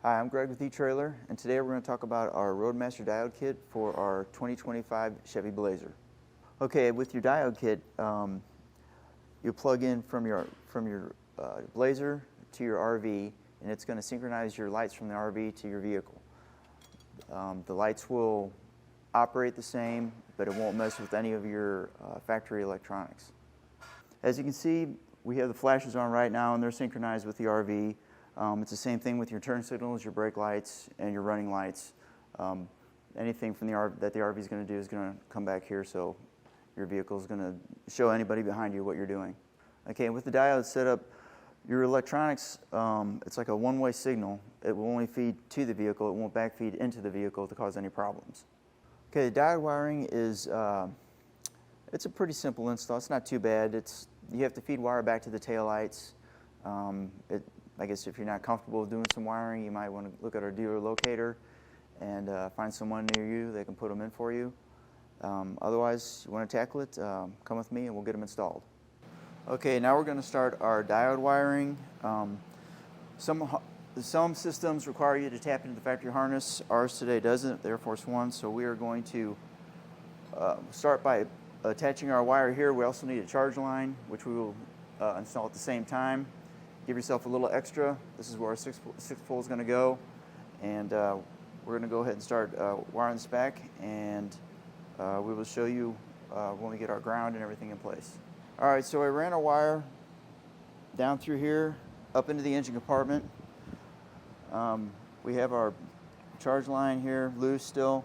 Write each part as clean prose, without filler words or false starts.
Hi, I'm Greg with Etrailer, and today we're going to talk about our Roadmaster Diode Kit for our 2025 Chevy Blazer. Okay, with your diode kit, you plug in from your Blazer to your RV, and it's going to synchronize your lights from the RV to your vehicle. The lights will operate the same, but it won't mess with any of your factory electronics. As you can see, we have the flashes on right now, and they're synchronized with the RV. It's the same thing with your turn signals, your brake lights, and your running lights. Anything from that the RV is going to do is going to come back here, so your vehicle is going to show anybody behind you what you're doing. Okay, with the diode set up, your electronics, it's like a one-way signal. It will only feed to the vehicle. It won't backfeed into the vehicle to cause any problems. Okay, the diode wiring is, it's a pretty simple install. It's not too bad. You have to feed wire back to the taillights. I guess if you're not comfortable with doing some wiring, you might want to look at our dealer locator and find someone near you that can put them in for you. Otherwise, you want to tackle it, come with me and we'll get them installed. Okay, now we're going to start our diode wiring. Some systems require you to tap into the factory harness. Ours today doesn't, the Air Force One, so we are going to start by attaching our wire here. We also need a charge line, which we will install at the same time. Give yourself a little extra. This is where our six pole is going to go, and we're going to go ahead and start wiring this back, and we will show you when we get our ground and everything in place. All right, so I ran a wire down through here, up into the engine compartment. We have our charge line here loose still.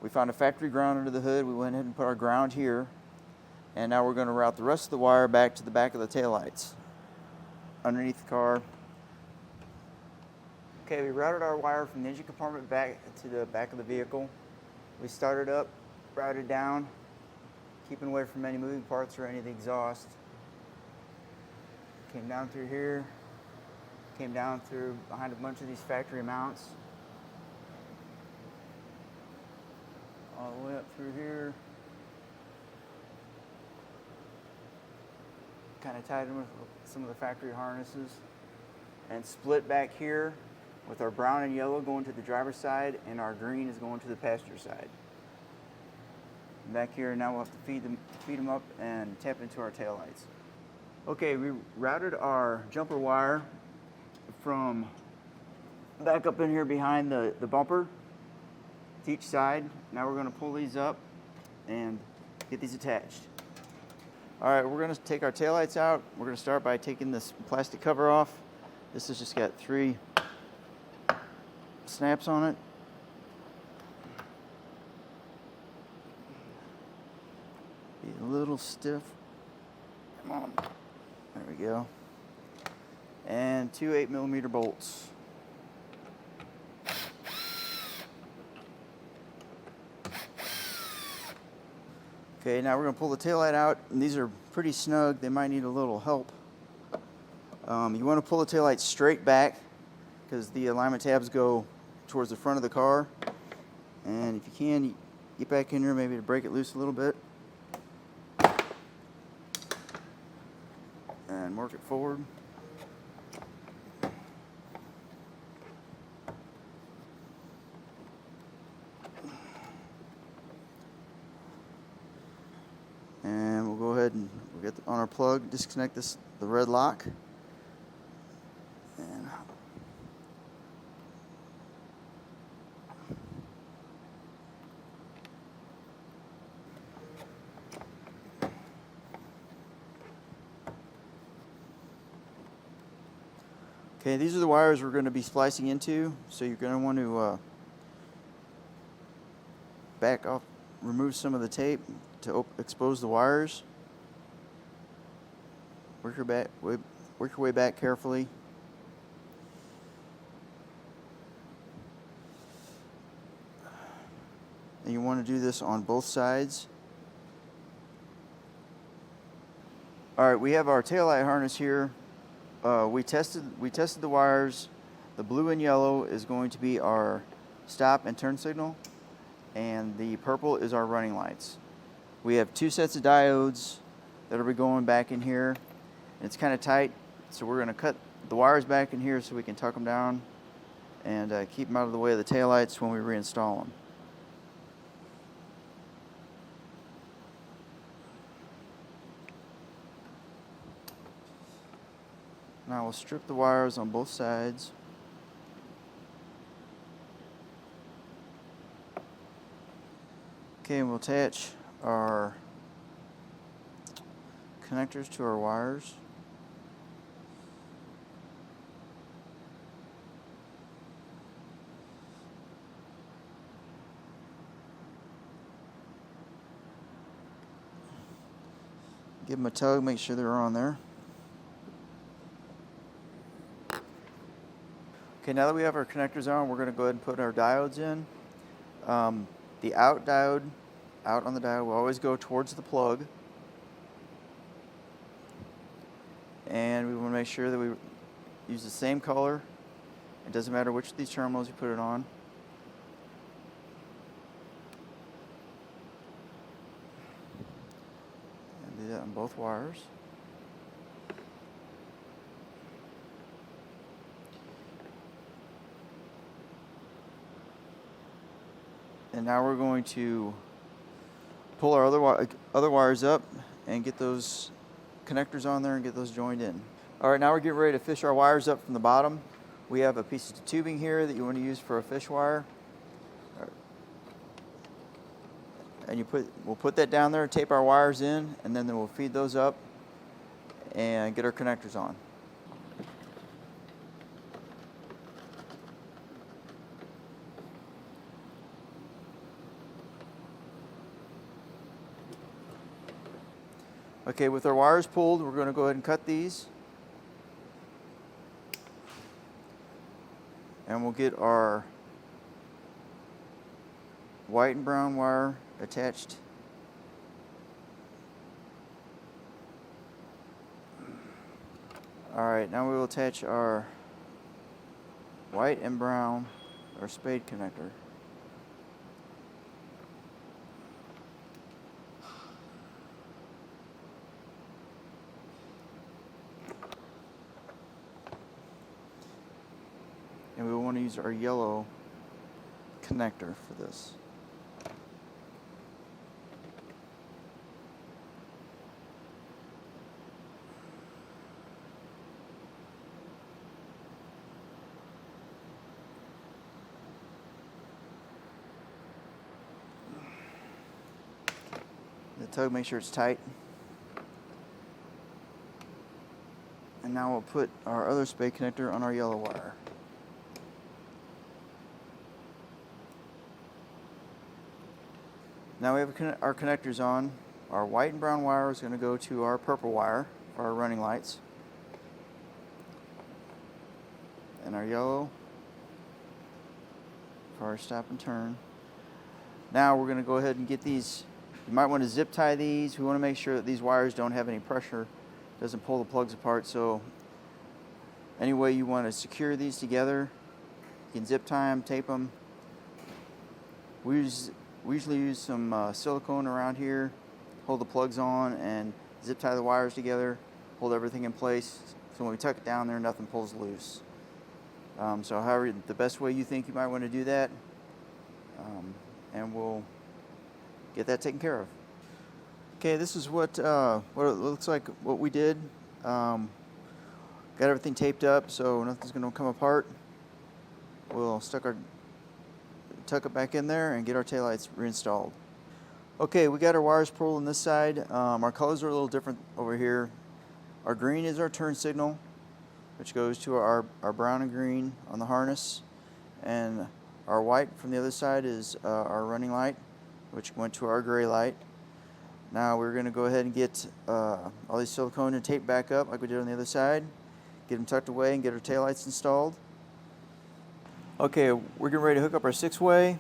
We found a factory ground under the hood. We went ahead and put our ground here, and now we're going to route the rest of the wire back to the back of the taillights, underneath the car. Okay, we routed our wire from the engine compartment back to the back of the vehicle. We started up, routed down, keeping away from any moving parts or any of the exhaust. Came down through here, came down through behind a bunch of these factory mounts, all the way up through here. Kind of tied in with some of the factory harnesses, and split back here with our brown and yellow going to the driver's side, and our green is going to the passenger side. And back here, now we'll have to feed them up and tap into our taillights. Okay, we routed our jumper wire from back up in here behind the bumper to each side. Now we're going to pull these up and get these attached. All right, we're going to take our taillights out. We're going to start by taking this plastic cover off. This has just got 3 snaps on it. Be a little stiff. Come on. There we go. And 2 8mm bolts. Okay, now we're going to pull the taillight out, and these are pretty snug. They might need a little help. You want to pull the taillight straight back because the alignment tabs go towards the front of the car. And if you can, get back in here maybe to break it loose a little bit. And work it forward. And we'll go ahead and we'll get on our plug, disconnect the red lock. And okay, these are the wires we're going to be splicing into, so you're going to want to back off, remove some of the tape to expose the wires. Work your way back carefully. And you want to do this on both sides. All right, we have our taillight harness here. We tested the wires. The blue and yellow is going to be our stop and turn signal, and the purple is our running lights. We have 2 sets of diodes that will be going back in here. It's kind of tight, so we're going to cut the wires back in here so we can tuck them down and keep them out of the way of the taillights when we reinstall them. Now we'll strip the wires on both sides. Okay, and we'll attach our connectors to our wires. Give them a tug, make sure they're on there. Okay, now that we have our connectors on, we're going to go ahead and put our diodes in. The out diode, out on the diode, will always go towards the plug. And we want to make sure that we use the same color. It doesn't matter which of these terminals you put it on. And do that on both wires. And now we're going to pull our other wires up and get those connectors on there and get those joined in. All right, now we're getting ready to fish our wires up from the bottom. We have a piece of tubing here that you want to use for a fish wire. And we'll put that down there, tape our wires in, and then we'll feed those up and get our connectors on. Okay, with our wires pulled, we're going to go ahead and cut these. And we'll get our white and brown wire attached. All right, now we will attach our white and brown, our spade connector. And we want to use our yellow connector for this. The tug, make sure it's tight. And now we'll put our other spade connector on our yellow wire. Now we have our connectors on. Our white and brown wire is going to go to our purple wire for our running lights. And our yellow for our stop and turn. Now we're going to go ahead and get these. You might want to zip tie these. We want to make sure that these wires don't have any pressure, doesn't pull the plugs apart. So any way you want to secure these together, you can zip tie them, tape them. We usually use some silicone around here, hold the plugs on, and zip tie the wires together, hold everything in place, so when we tuck it down there, nothing pulls loose. So however, the best way you think you might want to do that, and we'll get that taken care of. Okay, this is what it looks like, what we did. Got everything taped up so nothing's going to come apart. We'll tuck it back in there and get our taillights reinstalled. Okay, we got our wires pulled on this side. Our colors are a little different over here. Our green is our turn signal, which goes to our brown and green on the harness. And our white from the other side is our running light, which went to our gray light. Now we're going to go ahead and get all these silicone and tape back up like we did on the other side. Get them tucked away and get our taillights installed. Okay, we're getting ready to hook up our 6-way.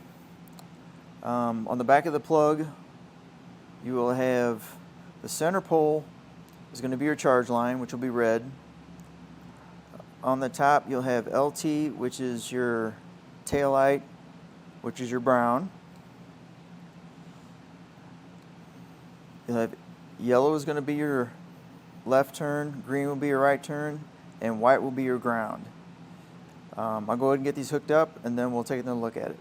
On the back of the plug, you will have the center pole is going to be your charge line, which will be red. On the top, you'll have LT, which is your tail light, which is your brown. You'll have yellow is going to be your left turn, green will be your right turn, and white will be your ground. I'll go ahead and get these hooked up, and then we'll take another look at it.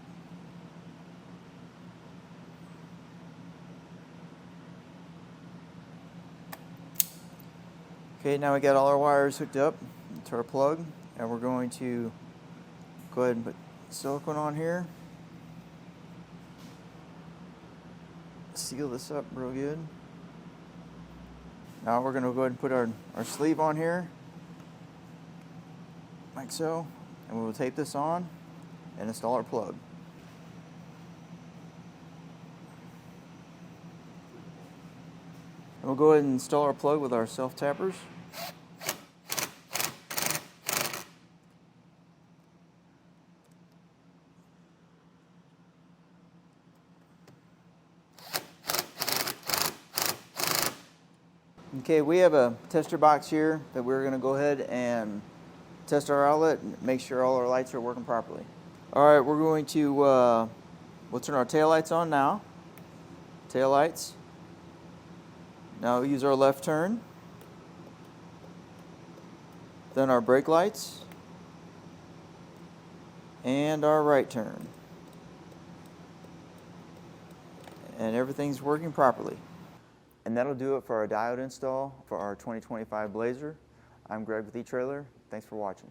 Okay, now we got all our wires hooked up to our plug, and we're going to go ahead and put silicone on here. Seal this up real good. Now we're going to go ahead and put our sleeve on here, like so, and we'll tape this on and install our plug. And we'll go ahead and install our plug with our self-tappers. Okay, we have a tester box here that we're going to go ahead and test our outlet and make sure all our lights are working properly. Alright, we're going to we'll turn our tail lights on now. Tail lights. Now we'll use our left turn. Then our brake lights. And our right turn. And everything's working properly. And that'll do it for our diode install for our 2025 Blazer. I'm Greg with Etrailer. Thanks for watching.